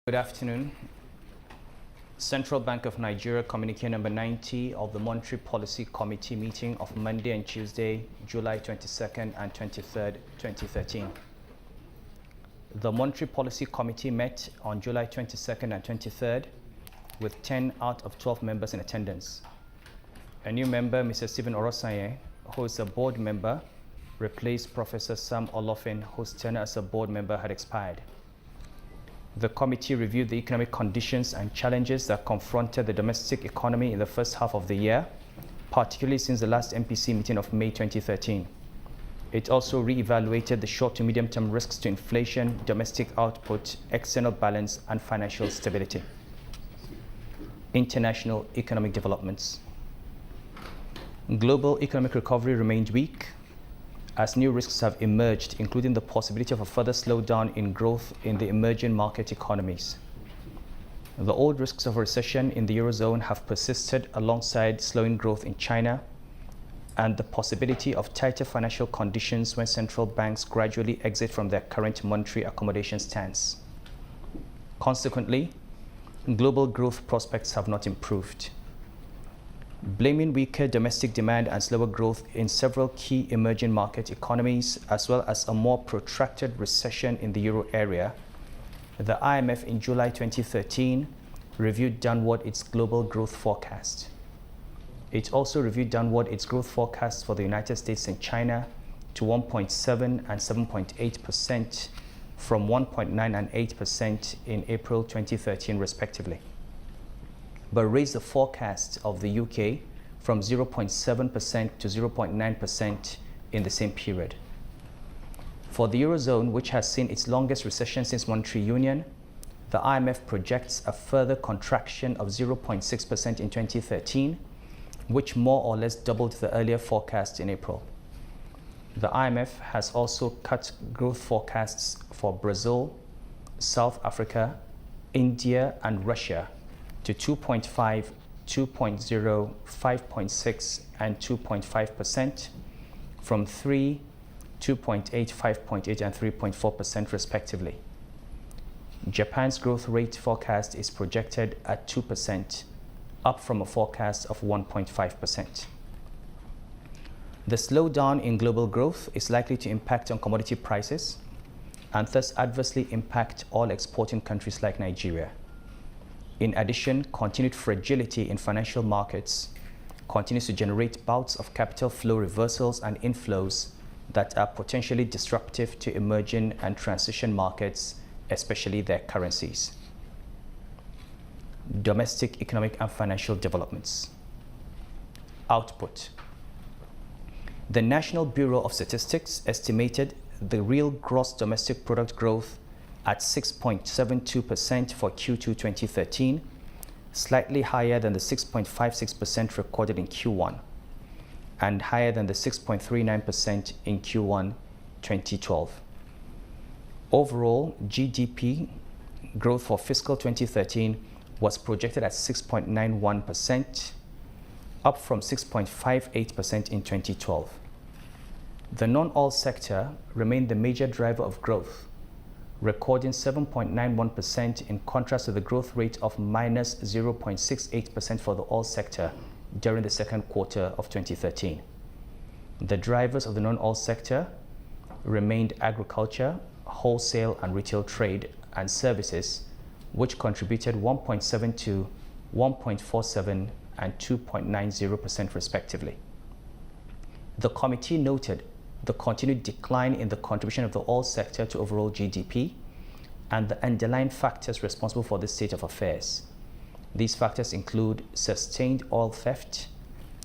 Good afternoon. Central Bank of Nigeria communique number 90 of the Monetary Policy Committee meeting of Monday and Tuesday, July 22nd and 23rd, 2013. The Monetary Policy Committee met on July 22nd and 23rd with 10 out of 12 members in attendance. A new member, Mr. Stephen Orosanye, who is a board member, replaced Professor Sam Olofin, whose tenure as a board member had expired. The committee reviewed the economic conditions and challenges that confronted the domestic economy in the first half of the year, particularly since the last MPC meeting of May 2013. It also re-evaluated the short to medium-term risks to inflation, domestic output, external balance, and financial stability. International economic developments. Global economic recovery remained weak, as new risks have emerged, including the possibility of a further slowdown in growth in the emerging market economies. The old risks of a recession in the Eurozone have persisted alongside slowing growth in China and the possibility of tighter financial conditions when central banks gradually exit from their current monetary accommodation stance. Consequently, global growth prospects have not improved. Blaming weaker domestic demand and slower growth in several key emerging market economies, as well as a more protracted recession in the euro area, the IMF in July 2013 reviewed downward its global growth forecast. It also reviewed downward its growth forecasts for the United States and China to 1.7 and 7.8% from 1.9 and 8% in April 2013 respectively, but raised the forecast of the UK from 0.7% to 0.9% in the same period. For the Eurozone, which has seen its longest recession since monetary union, the IMF projects a further contraction of 0.6% in 2013, which more or less doubled the earlier forecast in April. The IMF has also cut growth forecasts for Brazil, South Africa, India, and Russia to 2.5, 2.0, 5.6, and 2.5% from 3, 2.8, 5.8, and 3.4% respectively. Japan's growth rate forecast is projected at 2%, up from a forecast of 1.5%. The slowdown in global growth is likely to impact on commodity prices and thus adversely impact all exporting countries like Nigeria. In addition, continued fragility in financial markets continues to generate bouts of capital flow reversals and inflows that are potentially disruptive to emerging and transition markets, especially their currencies. Domestic economic and financial developments. Output. The National Bureau of Statistics estimated the real gross domestic product growth at 6.72% for Q2 2013, slightly higher than the 6.56% recorded in Q1, and higher than the 6.39% in Q1 2012. Overall, GDP growth for fiscal 2013 was projected at 6.91%, up from 6.58% in 2012. The non-oil sector remained the major driver of growth, recording 7.91% in contrast to the growth rate of minus 0.68% for the oil sector during the second quarter of 2013. The drivers of the non-oil sector remained agriculture, wholesale and retail trade, and services, which contributed 1.72, 1.47, and 2.90% respectively. The committee noted the continued decline in the contribution of the oil sector to overall GDP and the underlying factors responsible for this state of affairs. These factors include sustained oil theft,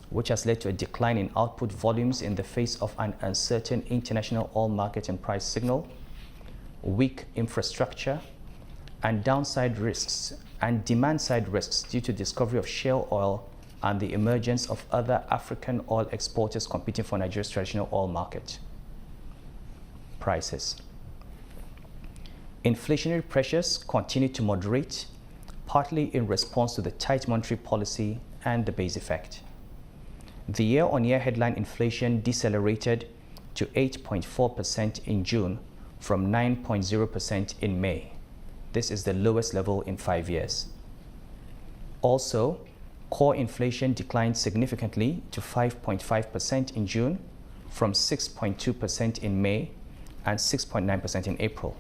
which has led to a decline in output volumes in the face of an uncertain international oil market and price signal, weak infrastructure, and downside risks and demand-side risks due to discovery of shale oil and the emergence of other African oil exporters competing for Nigeria's traditional oil market. Prices. Inflationary pressures continue to moderate, partly in response to the tight monetary policy and the base effect. The year-on-year headline inflation decelerated to 8.4% in June from 9.0% in May. This is the lowest level in 5 years. Also, core inflation declined significantly to 5.5% in June from 6.2% in May and 6.9% in April.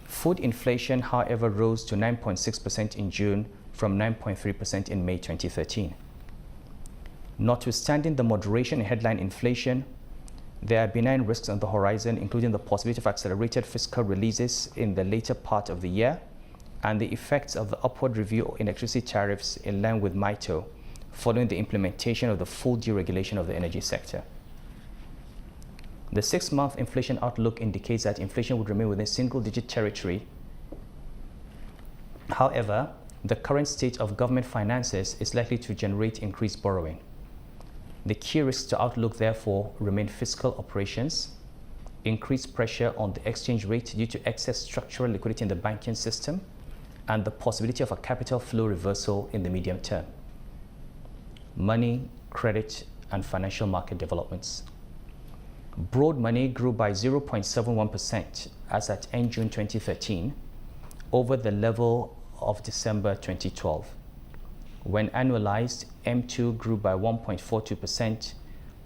Food inflation, however, rose to 9.6% in June from 9.3% in May 2013. Notwithstanding the moderation in headline inflation, there are benign risks on the horizon, including the possibility of accelerated fiscal releases in the later part of the year and the effects of the upward review of electricity tariffs in line with MITO following the implementation of the full deregulation of the energy sector. The 6-month inflation outlook indicates that inflation would remain within single-digit territory. However, the current state of government finances is likely to generate increased borrowing. The key risks to outlook, therefore, remain fiscal operations, increased pressure on the exchange rate due to excess structural liquidity in the banking system, and the possibility of a capital flow reversal in the medium term. Money, credit, and financial market developments. Broad money grew by 0.71% as at end June 2013 over the level of December 2012. When annualized, M2 grew by 1.42%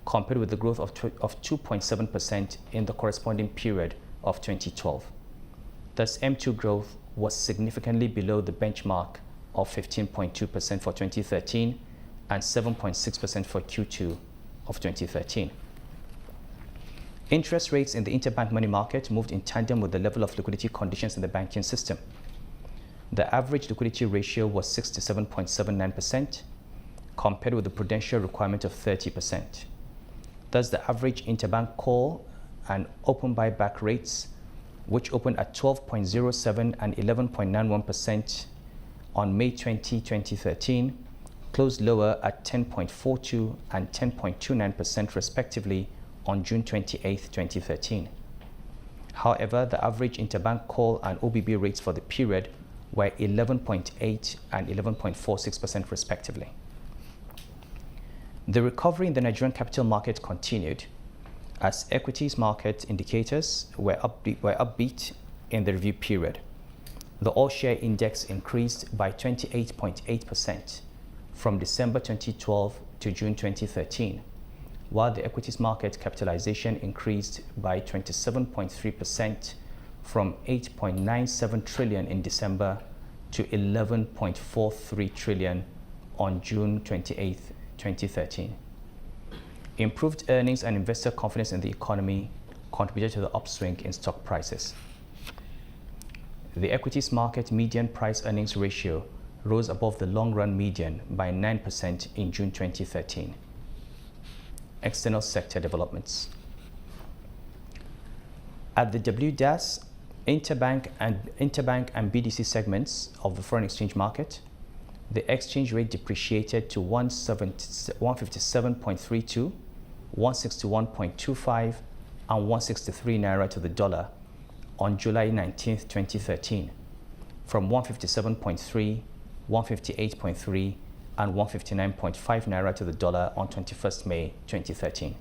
compared with the growth of 2.7% in the corresponding period of 2012. Thus, M2 growth was significantly below the benchmark of 15.2% for 2013 and 7.6% for Q2 of 2013. Interest rates in the interbank money market moved in tandem with the level of liquidity conditions in the banking system. The average liquidity ratio was 67.79% compared with the prudential requirement of 30%. Thus, the average interbank call and open buyback rates, which opened at 12.07 and 11.91% on May 20, 2013, closed lower at 10.42 and 10.29% respectively on June 28, 2013. However, the average interbank call and OBB rates for the period were 11.8 and 11.46% respectively. The recovery in the Nigerian capital market continued as equities market indicators were upbeat in the review period. The all-share index increased by 28.8% from December 2012 to June 2013, while the equities market capitalization increased by 27.3% from 8.97 trillion in December to 11.43 trillion on June 28, 2013. Improved earnings and investor confidence in the economy contributed to the upswing in stock prices. The equities market median price earnings ratio rose above the long-run median by 9% in June 2013. External sector developments. At the WDAS, interbank and BDC segments of the foreign exchange market, the exchange rate depreciated to 157.32, 161.25, and 163 naira to the dollar on July 19, 2013, from 157.3, 158.3, and 159.5 naira to the dollar on 21st May 2013.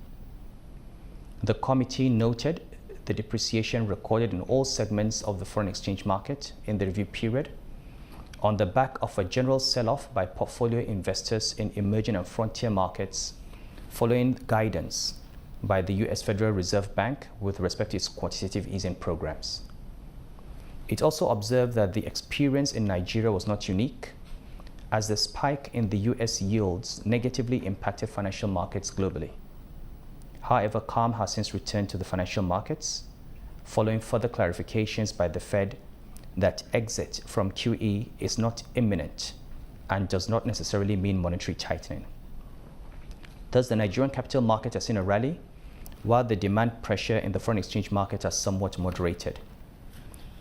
The committee noted the depreciation recorded in all segments of the foreign exchange market in the review period on the back of a general sell-off by portfolio investors in emerging and frontier markets following guidance by the U.S. Federal Reserve Bank with respect to its quantitative easing programs. It also observed that the experience in Nigeria was not unique, as the spike in the U.S. yields negatively impacted financial markets globally. However, calm has since returned to the financial markets, following further clarifications by the Fed that exit from QE is not imminent and does not necessarily mean monetary tightening. Thus, the Nigerian capital market has seen a rally, while the demand pressure in the foreign exchange market has somewhat moderated.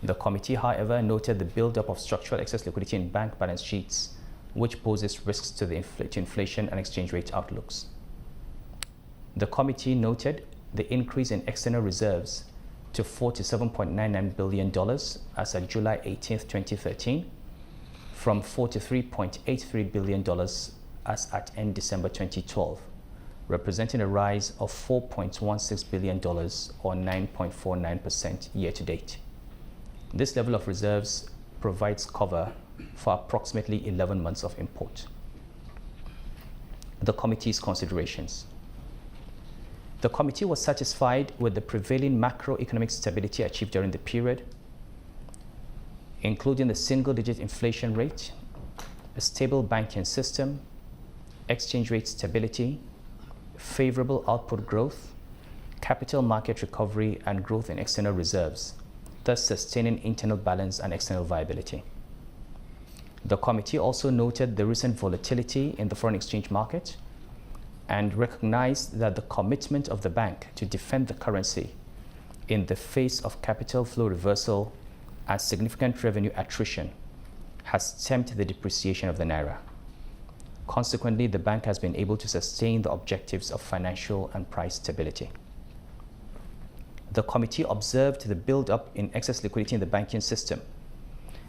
The committee, however, noted the buildup of structural excess liquidity in bank balance sheets, which poses risks to the inflation and exchange rate outlooks. The committee noted the increase in external reserves to $47.99 billion as of July 18, 2013, from $43.83 billion as at end December 2012, representing a rise of $4.16 billion or 9.49% year to date. This level of reserves provides cover for approximately 11 months of import. The committee's considerations. The committee was satisfied with the prevailing macroeconomic stability achieved during the period, including the single-digit inflation rate, a stable banking system, exchange rate stability, favorable output growth, capital market recovery, and growth in external reserves, thus sustaining internal balance and external viability. The committee also noted the recent volatility in the foreign exchange market and recognized that the commitment of the bank to defend the currency in the face of capital flow reversal and significant revenue attrition has stemmed the depreciation of the naira. Consequently, the bank has been able to sustain the objectives of financial and price stability. The committee observed the build-up in excess liquidity in the banking system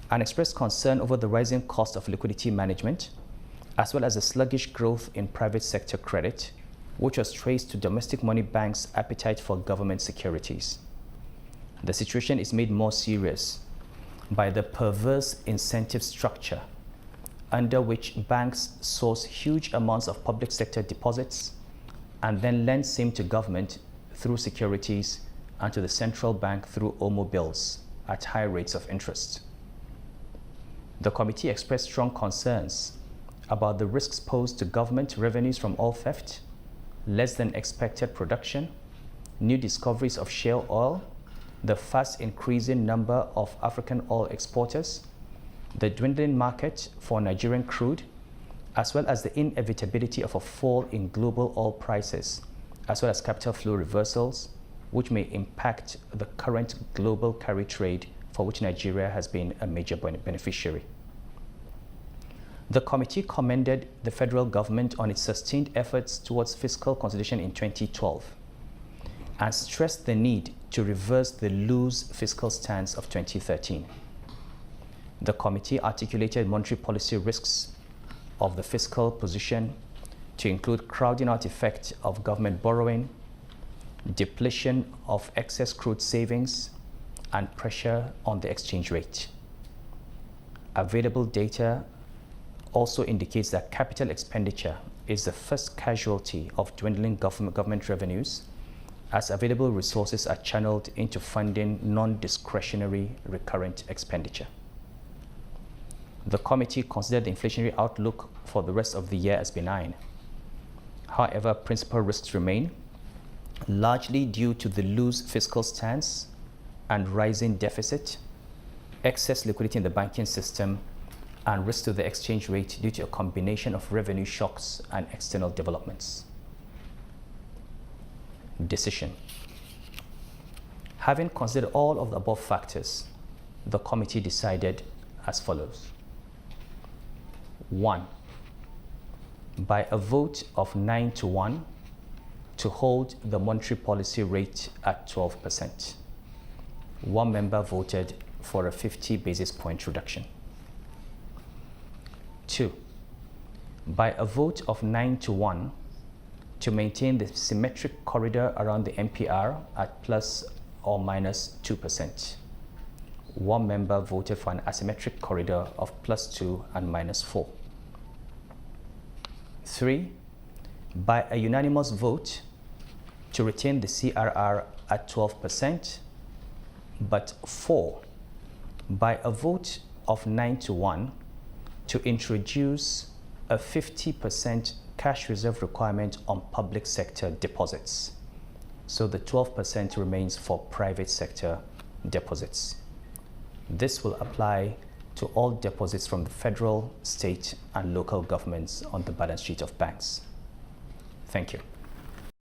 and expressed concern over the rising cost of liquidity management, as well as the sluggish growth in private sector credit, which was traced to domestic money banks' appetite for government securities. The situation is made more serious by the perverse incentive structure under which banks source huge amounts of public sector deposits and then lend same to government through securities and to the central bank through OMO bills at high rates of interest. The committee expressed strong concerns about the risks posed to government revenues from oil theft, less than expected production, new discoveries of shale oil, the fast increasing number of African oil exporters, the dwindling market for Nigerian crude, as well as the inevitability of a fall in global oil prices, as well as capital flow reversals, which may impact the current global carry trade for which Nigeria has been a major beneficiary. The committee commended the federal government on its sustained efforts towards fiscal consolidation in 2012 and stressed the need to reverse the loose fiscal stance of 2013. The committee articulated monetary policy risks of the fiscal position to include crowding out effect of government borrowing, depletion of excess crude savings, and pressure on the exchange rate. Available data also indicates that capital expenditure is the first casualty of dwindling government revenues, as available resources are channeled into funding non-discretionary recurrent expenditure. The committee considered the inflationary outlook for the rest of the year as benign. However, principal risks remain, largely due to the loose fiscal stance and rising deficit, excess liquidity in the banking system, and risk to the exchange rate due to a combination of revenue shocks and external developments. Decision. Having considered all of the above factors, the committee decided as follows. 1. By a vote of 9-1 to hold the monetary policy rate at 12%. One member voted for a 50 basis point reduction. 2. By a vote of 9-1 to maintain the symmetric corridor around the MPR at plus or minus 2%. One member voted for an asymmetric corridor of +2 and -4. 3. By a unanimous vote to retain the CRR at 12%, but 4. By a vote of 9-1 to introduce a 50% cash reserve requirement on public sector deposits. So the 12% remains for private sector deposits. This will apply to all deposits from the federal, state, and local governments on the balance sheet of banks. Thank you.